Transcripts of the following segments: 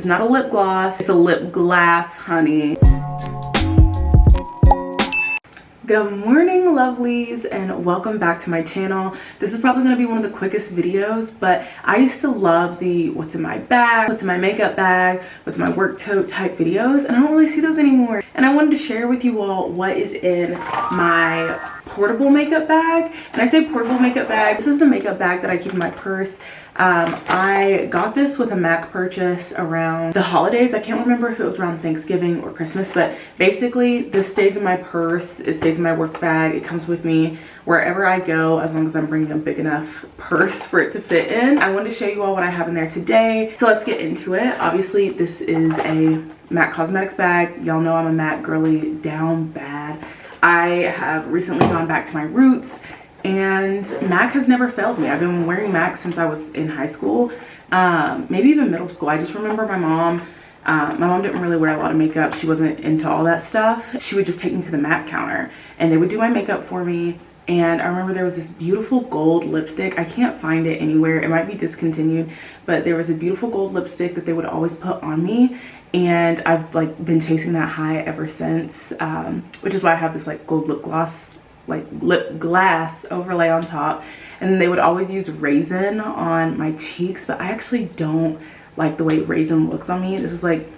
It's not a lip gloss, it's a lip glass, honey. Good morning, lovelies, and welcome back to my channel. This is probably going to be one of the quickest videos, but I used to love the what's in my bag, what's in my makeup bag, what's in my work tote type videos, and I don't really see those anymore. And I wanted to share with you all what is in my portable makeup bag. And I say portable makeup bag, this is the makeup bag that I keep in my purse. I got this with a MAC purchase around the holidays. I can't remember if it was around Thanksgiving or Christmas, but basically this stays in my purse. It stays in my work bag. It comes with me wherever I go, as long as I'm bringing a big enough purse for it to fit in. I wanted to show you all what I have in there today. So let's get into it. Obviously, this is a MAC Cosmetics bag. Y'all know I'm a MAC girly down bad. I have recently gone back to my roots, and MAC has never failed me. I've been wearing MAC since I was in high school, maybe even middle school. I just remember my mom didn't really wear a lot of makeup. She wasn't into all that stuff. She would just take me to the MAC counter and they would do my makeup for me. And I remember there was this beautiful gold lipstick. I can't find it anywhere. It might be discontinued, but there was a beautiful gold lipstick that they would always put on me. And I've like been chasing that high ever since, which is why I have this like gold lip gloss, like lip glass overlay on top. And then they would always use Raisin on my cheeks, but I actually don't like the way Raisin looks on me. This is like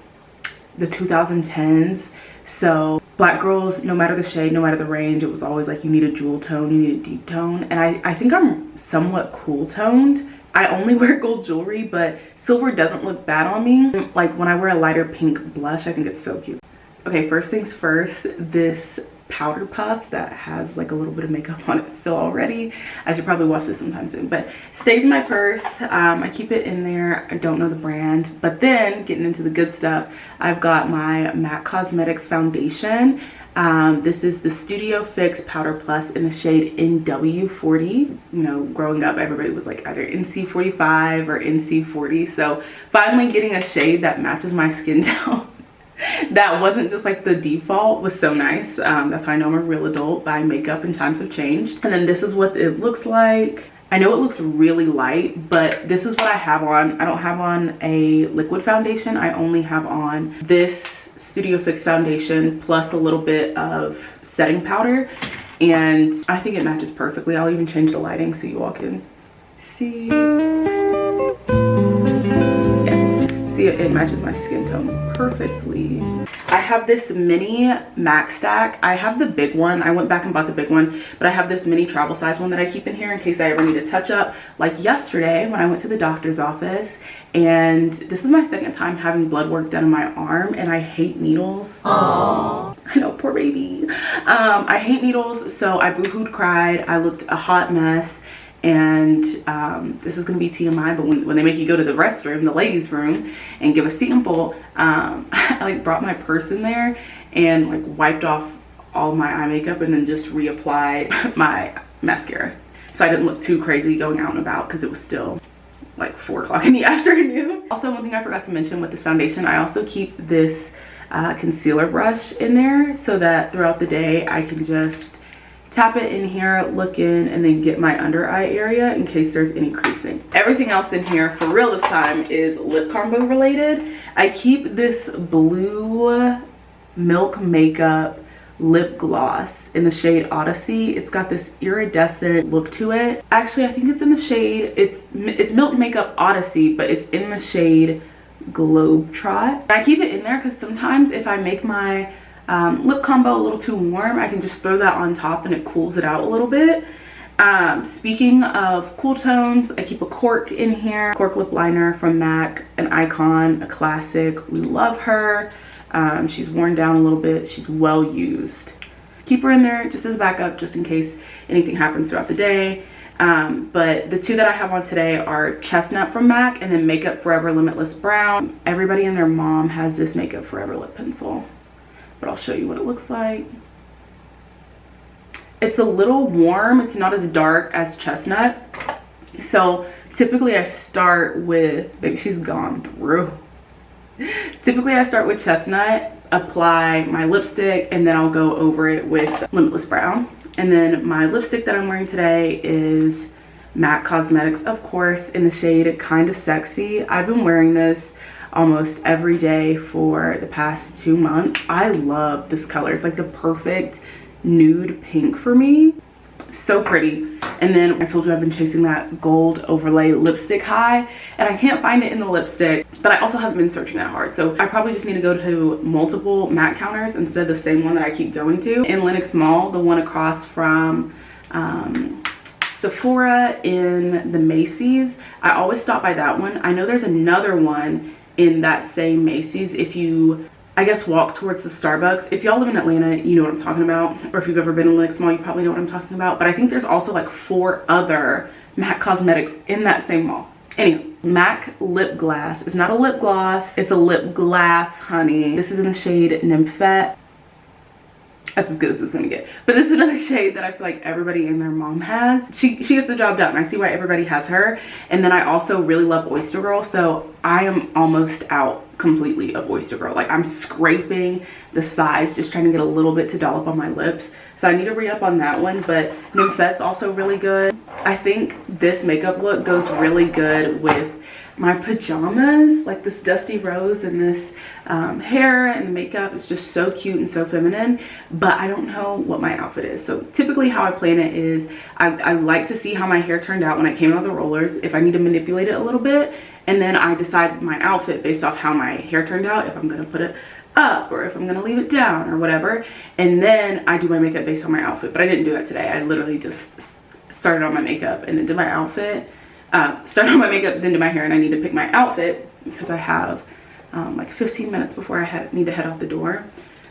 the 2010s. So black girls, no matter the shade, no matter the range, it was always like you need a jewel tone, you need a deep tone. And I think I'm somewhat cool toned. I only wear gold jewelry, but silver doesn't look bad on me. Like when I wear a lighter pink blush, I think it's so cute. Okay, first things first, this powder puff that has like a little bit of makeup on it still already. I should probably wash this sometime soon, but stays in my purse. I keep it in there. I don't know the brand, but then getting into the good stuff, I've got my MAC Cosmetics foundation. This is the Studio Fix Powder Plus in the shade NW40. You know, growing up, everybody was like either NC45 or NC40. So finally getting a shade that matches my skin tone that wasn't just like the default was so nice. That's how I know I'm a real adult. By makeup and times have changed. And then this is what it looks like. I know it looks really light, but this is what I have on. I don't have on a liquid foundation. I only have on this Studio Fix foundation plus a little bit of setting powder. And I think it matches perfectly. I'll even change the lighting so you all can see. See, it matches my skin tone perfectly. I have this mini MAC stack. I have the big one. I went back and bought the big one, but I have this mini travel size one that I keep in here in case I ever need a touch up. Like yesterday when I went to the doctor's office, and this is my second time having blood work done on my arm, and I hate needles. Aww. I know, poor baby. I hate needles, so I boohooed, cried. I looked a hot mess. And this is gonna be TMI, but when they make you go to the restroom, the ladies' room, and give a sample, I like brought my purse in there and like wiped off all my eye makeup and then just reapplied my mascara. So I didn't look too crazy going out and about because it was still like 4 o'clock in the afternoon. Also, one thing I forgot to mention with this foundation, I also keep this concealer brush in there so that throughout the day I can just tap it in here, look in, and then get my under eye area in case there's any creasing. Everything else in here for real this time is lip combo related. I keep this blue Milk Makeup lip gloss in the shade Odyssey. It's got this iridescent look to it. Actually, I think it's in the shade, it's Milk Makeup Odyssey, but it's in the shade Globetrot. I keep it in there because sometimes if I make my lip combo a little too warm, I can just throw that on top and it cools it out a little bit. Speaking of cool tones, I keep a cork in here. Cork lip liner from MAC, an icon, a classic. We love her. She's worn down a little bit. She's well used. Keep her in there just as backup, just in case anything happens throughout the day. But the two that I have on today are Chestnut from MAC and then Makeup Forever Limitless Brown. Everybody and their mom has this Makeup Forever lip pencil, but I'll show you what it looks like. It's a little warm. It's not as dark as Chestnut. So typically I start with, baby, she's gone through. Typically I start with Chestnut, apply my lipstick, and then I'll go over it with Limitless Brown. And then my lipstick that I'm wearing today is MAC Cosmetics, of course, in the shade Kinda Sexy. I've been wearing this almost every day for the past 2 months. I love this color. It's like the perfect nude pink for me. So pretty. And then I told you I've been chasing that gold overlay lipstick high, and I can't find it in the lipstick, but I also haven't been searching that hard. So I probably just need to go to multiple MAC counters instead of the same one that I keep going to. In Lenox Mall, the one across from Sephora in the Macy's, I always stop by that one. I know there's another one in that same Macy's if you, I guess, walk towards the Starbucks. If y'all live in Atlanta, you know what I'm talking about. Or if you've ever been to Lenox Mall, you probably know what I'm talking about. But I think there's also like 4 other MAC cosmetics in that same mall. Anyway, MAC lip glass is not a lip gloss. It's a lip glass, honey. This is in the shade Nymphette. That's as good as it's gonna get. But this is another shade that I feel like everybody and their mom has. She gets the job done. I see why everybody has her. And then I also really love Oyster Girl. So I am almost out completely of Oyster Girl. Like, I'm scraping the sides, just trying to get a little bit to dollop on my lips. So I need to re-up on that one. But Nymphette's also really good. I think this makeup look goes really good with my pajamas, like this dusty rose and this hair and the makeup is just so cute and so feminine, but I don't know what my outfit is. So typically how I plan it is I like to see how my hair turned out when I came out of the rollers, if I need to manipulate it a little bit, and then I decide my outfit based off how my hair turned out, if I'm gonna put it up or if I'm gonna leave it down or whatever, and then I do my makeup based on my outfit. But I didn't do that today. I literally just started on my makeup and then did my outfit. Started on my makeup, then did my hair, and I need to pick my outfit because I have like 15 minutes before I need to head out the door.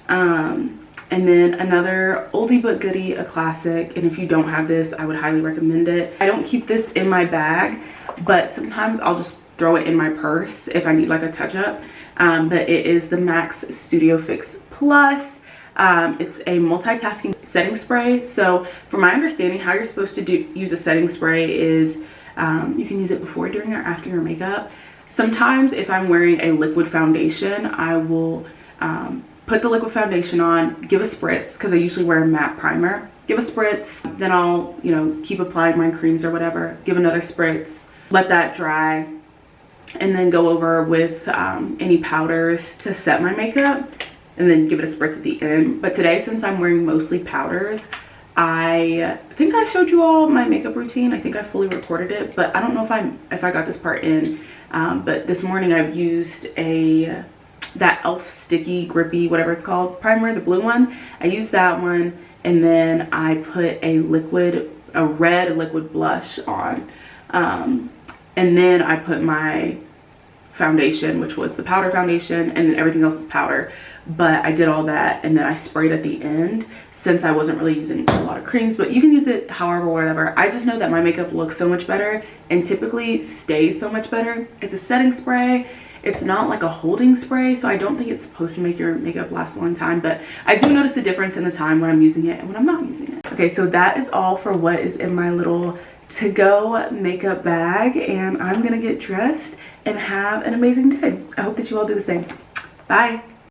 And then another oldie but goodie, a classic, and if you don't have this, I would highly recommend it. I don't keep this in my bag, but sometimes I'll just throw it in my purse if I need like a touch-up. But it is the MAC's Studio Fix Plus. It's a multitasking setting spray. So from my understanding, how you're supposed to use a setting spray is you can use it before, during, or after your makeup. Sometimes if I'm wearing a liquid foundation, I will put the liquid foundation on, give a spritz, because I usually wear a matte primer. Give a spritz, then I'll, you know, keep applying my creams or whatever. Give another spritz, let that dry, and then go over with any powders to set my makeup, and then give it a spritz at the end. But today, since I'm wearing mostly powders, I think I showed you all my makeup routine. I think I fully recorded it, but I don't know if I got this part in. But this morning I've used that e.l.f. sticky grippy, whatever it's called, primer, the blue one. I used that one, and then I put a red liquid blush on, and then I put my foundation, which was the powder foundation, and then everything else is powder. But I did all that, and then I sprayed at the end, since I wasn't really using a lot of creams. But you can use it however, whatever. I just know that my makeup looks so much better and typically stays so much better. It's a setting spray. It's not like a holding spray, so I don't think it's supposed to make your makeup last a long time, but I do notice a difference in the time when I'm using it and when I'm not using it. Okay, so that is all for what is in my little to-go makeup bag, and I'm gonna get dressed and have an amazing day. I hope that you all do the same. Bye.